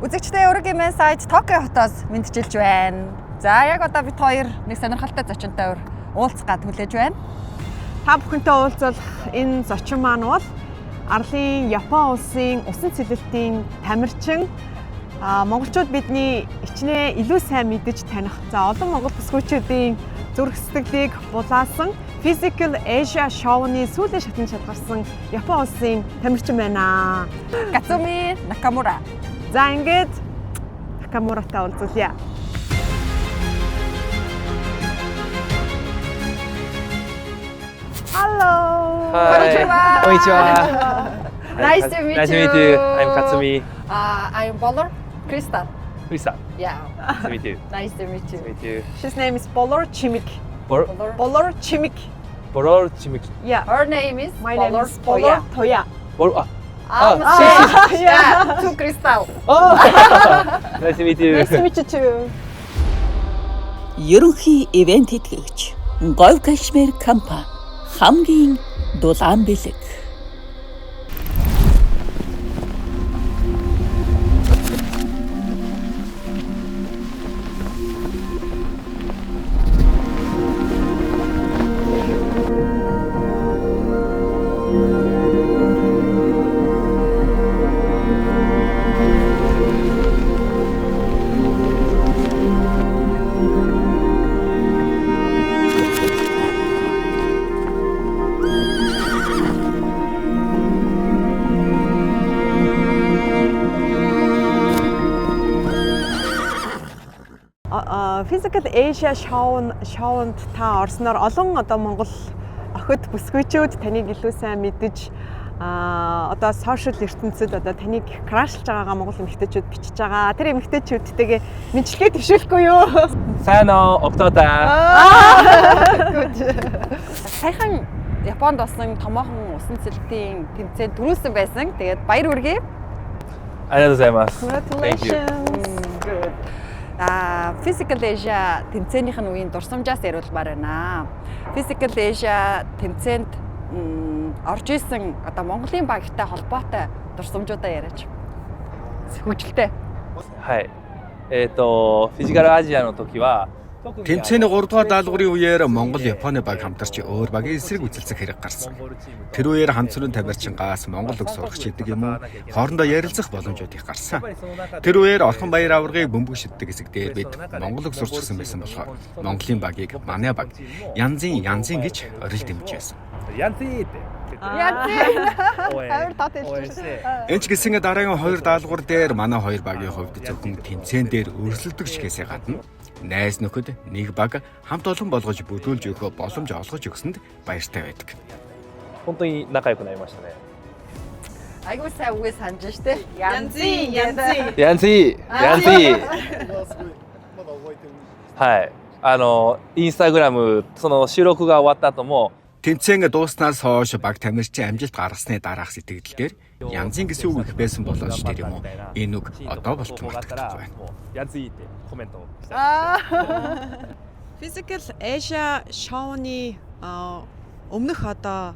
Үзэгчдээ өргөмэн сайт Токио хотоос мэдчилж байна. За яг одоо бид хоёр нэг сонирхолтой зочинтой уулзгаад хүлээж байна. Та бүхэнтэй уулзах энэ зочин маань бол арлын Япон улсын усан цэлэлтийн тамирчин. Монголчууд бидний хичнээн илүү сайн мэдэж таних. За олон монгол бүсгүйчүүдийн зүрх сэтгэлийг булаасан Physical Asia Show-ны сүүлийн шатанд шалгарсан Япон улсын тамирчин байна. Кацуми Накамура. За ингээд Накамуратай уулзъя. Hello. Konnichiwa. Nice to meet you. Nice to meet you. I'm Katsumi. I'm Bowler Crystal. Crystal. Yeah. Nice to meet you. Nice to meet you. Nice to meet you. His name is Bowler Chimik. Bowler. Bowler Chimik. Bowler Chimik. Yeah. Her name is My name Bowler is Bowler Toya. Bowler. Yeah. To Crystal. Nice to meet you. Nice to meet you too. Ерөнхий ивент тэтгэгч Говь Кашмир компани хамгийн дулаан бэлэг. Physical Asia Show-нд та орсноор олон одоо Монгол охид бүсгүйчүүд таныг илүү сайн мэдэж одоо сошиал ертөнцид одоо таныг крашлж байгаагаа монгол эмэгтэйчүүд бичиж байгаа. Тэр эмэгтэйчүүдтэйгээ мэдлэгээ төвшүүлэхгүй юу? Сайн уу, октоодаа. Саяхан Японд болсон томоохон усан цэлтийн тэмцээнд төрүүлсэн байсан. Тэгээд баяр хүргэе. Arigatou Congratulations. Good. Physical Asia тэмцээнийхэн үеийн дурсамжаас яриулмаар байна. Physical Asia тэмцээнд орж исэн одоо Монголын багтай холбоотой дурсамжуудаа яриач. Хүчлээ. はい。フィジカルアジアの時は Тэмцээний 3 дугаар даалгаврын үеэр Монгол Японы баг хамтарч өөр багийн эсрэг үзэлцэх хэрэг гарсан. Тэр үеэр хамтсрын тамирчингаас Монгол үг сурагч идэг юм уу хоорондоо ярилцах боломжууд их гарсан. Тэр үеэр Орхон Баяр аваргыг бөмбөг шиддэг хэсэг дээр бид Монгол үг сурчсан байсан болохоор Монголын багийг манай баг янзын гэж орилж дэмжиж байсан. Янзи. Энд ч гэсэн дараагийн 2 даалгавар дээр манай хоёр багийн хувьд зөвхөн тэмцээн дээр өрсөлдөг шигээсээ гадна найз нөхөд нэг баг хамт олон болгож бүдүүлж өгөх боломж олгож өгсөнд баяртай байдаг. 本当に仲良くなりましたね。 Айгуу сайн үгээ санаж штэ. Янзи. Янзи.はい。インスタグラムその収録が終わった後も Тэмцээн дууснаас хойш баг тамирчин амжилт гаргасны дараах сэтгэл дээр янзын гэсэн үг их байсан болооч тэр юм уу энэ үг одоо болтон мартагдахгүй байна. Янзиってコメントして。 Physical Asia Show-ны өмнөх одоо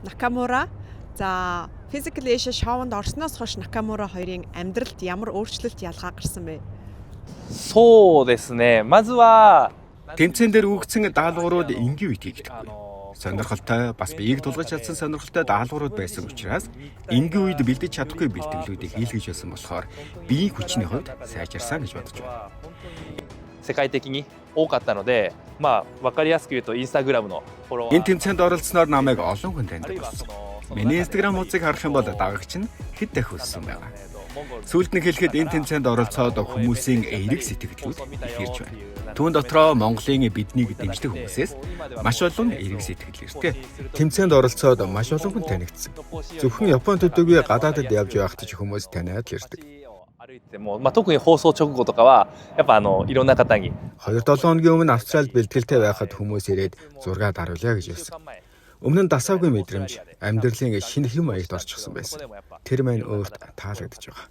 Накамура за Physical Asia Show-нд орсноос хойш Накамура хоёрын амьдралд ямар өөрчлөлт ялгаа гарсан бэ? そうですね。まずは Тэмцээн дээр өгсөн даалгаврууд энгийн үед хийгдэггүй. Сонирхолтой бас биеийг тулгаж чадсан сонирхолтой даалгаврууд байсан учраас энгийн үед бэлдэж чадахгүй бэлтгэлүүдийг хийлгэж байсан болохоор биеийн хүчний хувьд сайжирсан гэж бодож байна. 世界的に多かったので、まあわかりやすく言うとインスタグラムのフォロワー Энэ тэмцээнд оролцсноор намайг олон хүн таньдаг болсон. Миний Instagram хуудсыг харах юм бол дагагч нь хэд дахь өссөн байна. Сүүлд нь хэлэхэд энэ тэмцээнд оролцоод хүмүүсийн эерэг сэтгэлүүд ихэрж байна. Түүн дотроо Монголын биднийг дэмждэг хүмүүсээс маш олон эерэг сэтгэл ирдэг. Тэмцээнд оролцоод маш олон хүн танигдсан. Зөвхөн Япон төдийгүй гадаадд явж байхад ч хүмүүс таниад л ирдэг. 特に放送直後とかはやっぱいろんな方に 2-7 хоногийн өмнө Австралид бэлтгэлтэй байхад хүмүүс ирээд зураг даруулъя гэж хэлсэн. Өмнө нь дасаагүй мэдрэмж амьдралын шинэ хэм маягт орчихсон байсан. Тэр маань өөрт таалагдж байгаа.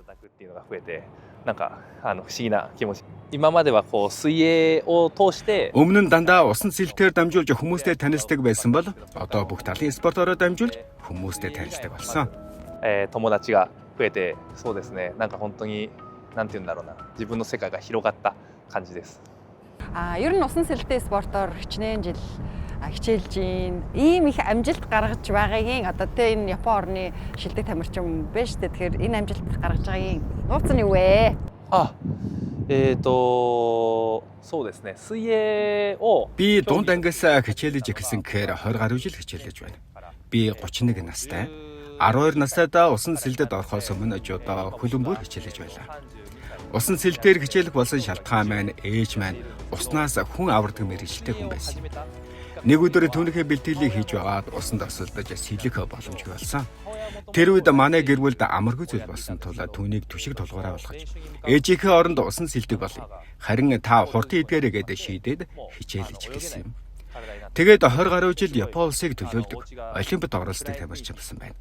なんか不思議な気持ち。今まではこう水泳を通して Өмнө нь дандаа усан цэлтээр дамжуулж хүмүүстэй танилцдаг байсан бол одоо бүх талын спортоор дамжуулж хүмүүстэй танилцдаг болсон. 友達が増えてそうですね。なんか本当になんて言うんだろうな、自分の世界が広がった感じです。Ер нь усан сэлтэй спортоор хичнээн жил хичээлж ийм их амжилт гаргаж байгаагийн одоо тэ энэ Япон орны шилдэг тамирчин байж тэ тэгэхээр энэ амжилт гаргаж байгаагийн нууц нь юу вэ? そうですね。水泳を Би дунд ангиас хичээлж эхэлсэн гэхээр 20 гаруй жил хичээлж байна. Би 31 настай. 12 настайдаа усан сэлдэд орохоос өмнө жодоо хөлбөмбөр хичээлж байлаа. Усан сэлдээр хичээлэх болсон шалтгаан маань ээж маань уснаас хүн авардаг мэргэжилтэй хүн байсан. Нэг өдөр түүнийхээ бэлтгэлийг хийж байгаад усанд осолдож сэлэх боломжгүй болсон. Тэр үед манай гэр бүлд амаргүй зүйл болсон тул түүнийг түшиг тулгуураа болгож ээжийнхээ оронд усан сэлдэг болъё. Харин та хурдан идгээрэй гэдээ шийдээд хичээлж эхэлсэн юм. Тэгээд 20 гаруй жил Япон улсыг төлөөлдөг олимпиад оролцдог тамирчин болсон байна.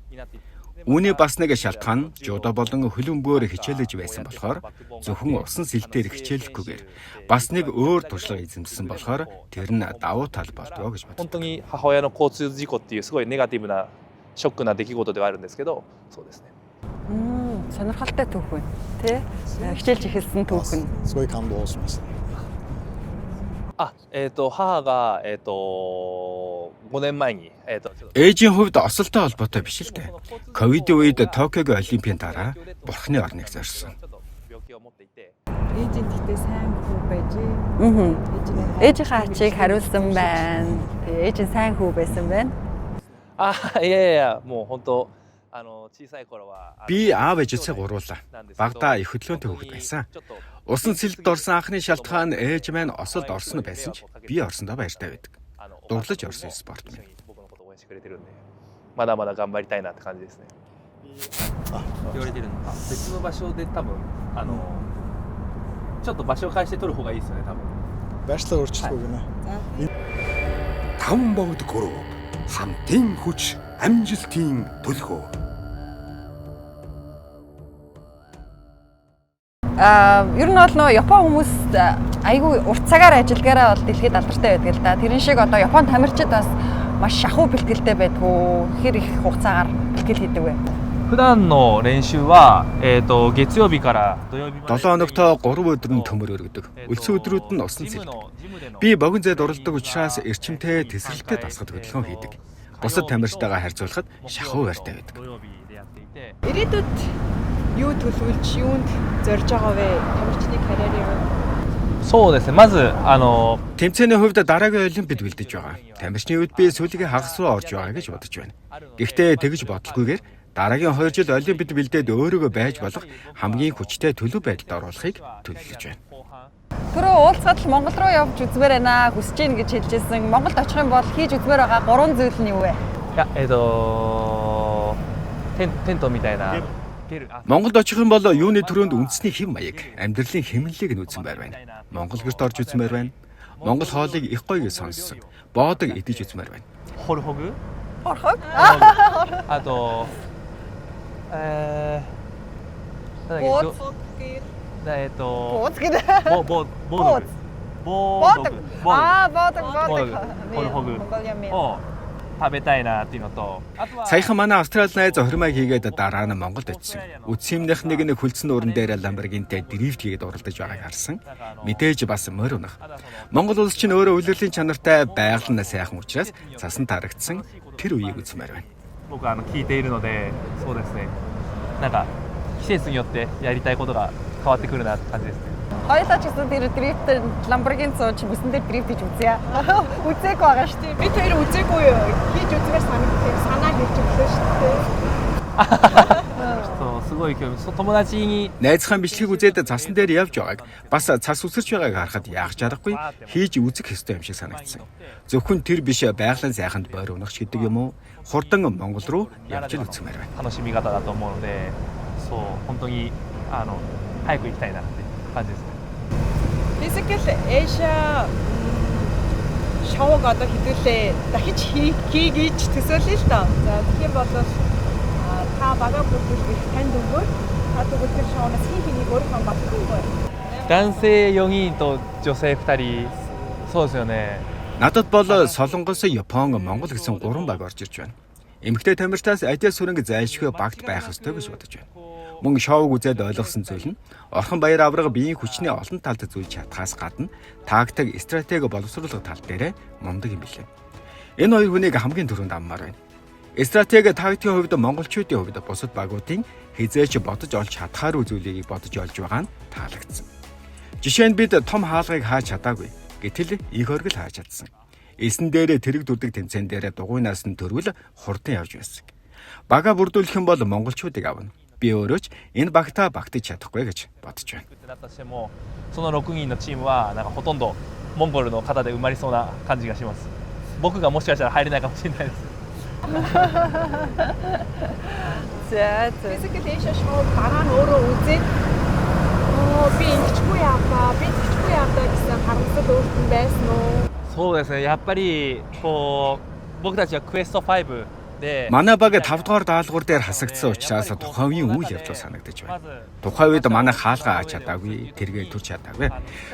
Үүний бас нэг шалтгаан жодо болон хөлбөмбөөр хичээлж байсан болохоор зөвхөн усан сэлдээр хичээлэхгүйгээр бас нэг өөр туршлага эзэмсэн болохоор тэр нь давуу тал болдгоо гэж 本 боддог. 当に母親の交通事故っていうすごいネガティブなショックな出来事ではあるんですけど、そうですね。 Сонирхолтой түүхэн тий хичээлж эхэлсэн түүхэн. すごい感動しました。母が5年前にЭэжийн хувьд осолтой холбоотой биш л дээ. Ковидын үед Токиогийн олимпийн дараа бурхны орныг зорьсон. Ээжийн тэгтээ сайн хүү байж. Ээжийнхээ ачийг хариулсан байна. Ээж нь сайн хүү байсан байна. いやいやもう本当小さい頃は Би аав ээжээсээ гуруулаа. Багада их хөдөлгөөнтэй хүүхэд байсан. Усан сэлд орсон анхны шалтгаан ээж маань осолд орсон байсан ч би орсондоо баяртай байдаг. Дурлаж орсон спорт минь. まだまだ頑張りたいなって感じですね。言われてるの。別の場所で多分ちょっと場所を変えして撮る方がいいですよね多分。 Байшлаа өөрчлөлгүй гинэ. Таван богд гурав хамтын хүч амжилтын төлхөө. Ер нь бол нөө Япон хүмүүс айгүй урт цагаар ажиллагаараа бол дэлхийд алдартай байдаг л да. Тэрэн шиг одоо Япон тамирчид бас маш шахуу бэлтгэлтэй байдгүй. Хэр их хугацаагаар бэлтгэл хийдэг вэ? 普段の練習は月曜日から土曜日まで 7 хоногт 3 өдөр нь төмөр өргөдөг. Үлсэн өдрүүд нь усан сэлдэг. Би богино зайд оролдог учраас эрчимтэй тесрэлтэй дасгад хөдөлгөөн хийдэг. Бусад тамирчтайгаа харьцуулахад шахуу байртай байдаг. Ирээдүйд юу төлөвлөж юунд зорж байгаа вэ? Тамирчны карьерийг. そうですね。まずТэмцээний хувьд дараагийн олимпиад бэлдэж байгаа. Тамирчны үед би сүүлийн хагас руу орж байгаа гэж бодож байна. Гэхдээ тэгж бодлогүйгээр дараагийн 2 жил олимпиад бэлдээд өөрийгөө байж болох хамгийн хүчтэй төлөв байдалд оруулахыг төлөвлөж байна. Түрүү уулзахад л Монгол руу явж үзмээр байна. Хүсэж гин гэж хэлжсэн. Монголд очих юм бол хийж үзмээр байгаа 3 зүйл нь юу вэ? いやテントみたいな Монголд очих юм бол юуны төрөнд үндэсний хэв маяг, амьдралын хэмнэлийг нь үзсэн байр байна. Монгол гэрт орж үзмээр байна. Монгол хоолыг их гоё гэж сонссон. Боодыг идэж үзмээр байна. ホルホグ Орхог? あとなんだっけ Бууз гэдэг. ボードグ Буудаг. ホルホグを食べたいなっていうのと、あとは Саяхан манай Австрали найз охирмаа хийгээд дараа нь Монголд очив. Үтсэмнийх нэг нь хөлдсөн ууран дээр Lamborghini-тэй дрифт хийгээд уралдаж байгааг харсан. Мэдээж бас морь унах. Монгол улс чинь өөрөө үлрэлийн чанартай байгаль нь сайхан учраас цасан тарагдсан тэр үеийг үзмээр байна. 僕聞いているので、そうですね。なんか季節によってやりたいことが変わってくるなって感じですね。 Хоёулаа ч гэсэн тэр дрифт Lamborghini цооч бүсэн дээр дрифт хийж үзье. Үзээгүй байгаа шүү дээ. Би тэр үзээгүй хийж үзмээр санаа хэлж өглөө шүү дээ. そうすごい興味。友達に Найзхан бичлэгийг үзээд цасан дээр явж байгааг бас цас үсэрч байгааг харахад яах чаргагүй хийж үзэх ёстой юм шиг санагдсан. Зөвхөн тэр биш байгалийн сайханд бойр унах гэдэг юм уу? Хурдан Монгол руу явж үзмээр байна. 楽しみ方だと思うので、そう本当に早く行きたいなって感じですね。 Basically Asia шоуг одоо хэдүүлээ дахиж хийгийч төсөөлөе л доо. За тийм бол та бага бүрдүүлэх танд өгөө. Та тэгвэл тэр шоунаас хийхийг өөрөө батгүй бай. 男性4人と女性2人、そうですよね。 Надад бол Солонгос, Япон, Монгол гэсэн 3 баг орж ирж байна. Эмэгтэй тамирчдаас ажил сүрэнг зайлшгүй багт байх ёстой гэж бодож байна. Мөн шоуг үзээд ойлгосон зүйл нь Орхон Баяр аврага биеийн хүчний олон талд зүйлж чадхаас гадна тактик, стратеги боловсруулах тал дээр мундаг юм билээ. Энэ хоёр хүнийг хамгийн түрүүнд аммаар байна. Стратеги тактикийн хувьд монголчуудын хувьд бусад багуудын хизээч бодож олж чадхааргүй зүйлийг бодож олж байгаа нь таалагдсан. Жишээ нь бид том хаалгыг хааж чадаагүй. Гэтэл их оргил хааж чадсан. Эсэн дээрээ тэрэг дүрдэг тэмцээн дээрээ дугуйнаас нь төрвөл хурдан явж байсан. Бага бүрдүүлэх юм бол монголчуудыг авна. Би өөрөө ч энэ багтаа багтаж чадахгүй гэж бодож байна. その6人のチームはなんかほとんどモンゴルの方で埋まりそうな感じがします。僕がもしかしたら入れないかもしれないです。 За Физикэл дэшээ шоу дараа нь өөрөө үзээд би ингэчгүй яапаа, би тэгчгүй яапаа гэсэн харамсал өөрт нь байсан уу? そうですね。やっぱりこう僕たちはクエスト5で Манай баг 5 дугаар даалгавар дээр хасагдсан учраас тухайн үеийн үйл явдал санагдаж байна. Тухайн үед манай хаалгаа ааж чадаагүй, тэргээ төрч чадаагүй.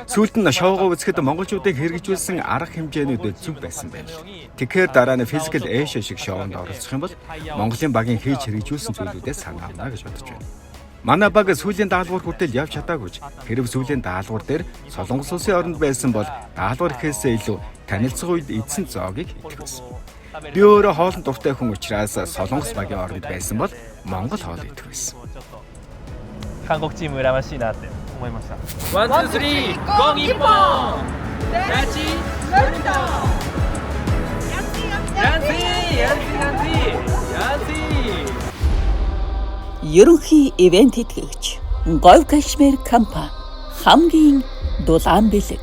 Сүүлд нь шоугаа үзэхэд монголчуудыг хэрэгжүүлсэн арга хэмжээнүүд зөв байсан байна. Тэгэхээр дараа нь Physical Asia шиг шоунд оролцох юм бол Монголын багийн хийж хэрэгжүүлсэн зүйлүүдээс санаа авна гэж бодож байна. Манай баг сүүлийн даалгавар хүртэл явж чадаагүй. Хэрв сүүлийн даалгавар дээр Солонгос улсын оронд байсан бол даалгавар ихээсээ илүү танилцах үед эзэн зоогийг итгэх байсан. Би өөрөө хоолнд дуртай хүн учраас Солонгос багийн оронд байсан бол Монгол хоол идэх байсан. 韓国チーム羨ましいなって思いました。ワンツースリーゴン一本。ヤチヤンツー。 Ерөнхий ивент итгэгч Говь Кашмир Кампа хамгийн дулаан бэлэг.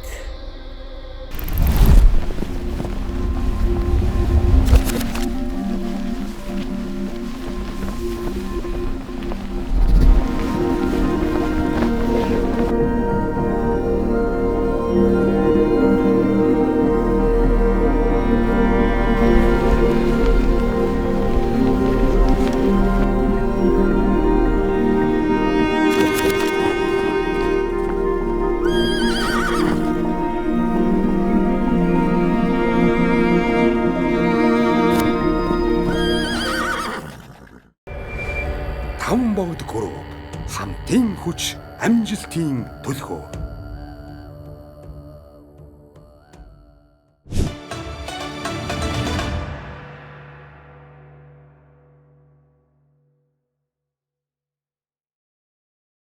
Таван богд гурав хамтын хүч амжилтын төлхөө